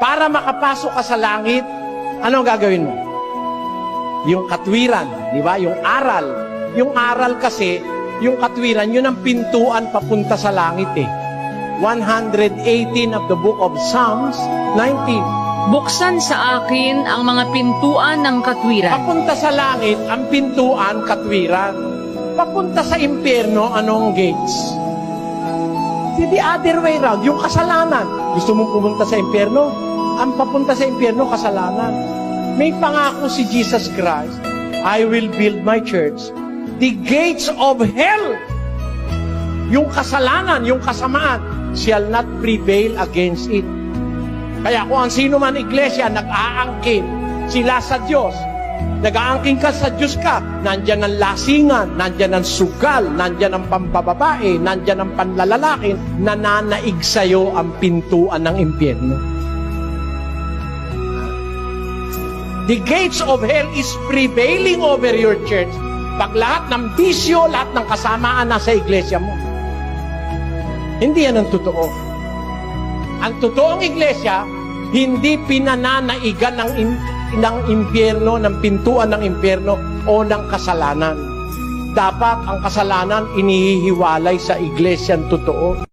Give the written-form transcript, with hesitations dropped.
Para makapasok ka sa langit, ano ang gagawin mo? Yung katwiran, di ba? Yung aral. Yung aral kasi, yung katwiran, yun ang pintuan papunta sa langit eh. 118 of the book of Psalms, 19. Buksan sa akin ang mga pintuan ng katwiran. Papunta sa langit, ang pintuan, katwiran. Papunta sa impyerno, anong gates? The other way round, yung kasalanan. Gusto mong pumunta sa impyerno? Ang papunta sa impyerno, kasalanan. May pangako si Jesus Christ, I will build my church. The gates of hell, yung kasalanan, yung kasamaan, shall not prevail against it. Kaya kung ang sino man iglesia nag-aangkin sila sa Diyos, nag-aangkin ka sa Diyos ka, nandyan ang lasingan, nandyan ang sugal, nandyan ang pambababae, nandyan ang panlalalakin, nananaig sa'yo ang pintuan ng impyerno. The gates of hell is prevailing over your church pag lahat ng bisyo, lahat ng kasamaan nasa iglesia mo. Hindi yan ang totoo. Ang totoong iglesia, hindi pinananaigan ng impyerno, ng pintuan ng impyerno o ng kasalanan. Dapat ang kasalanan inihihiwalay sa iglesyang totoo.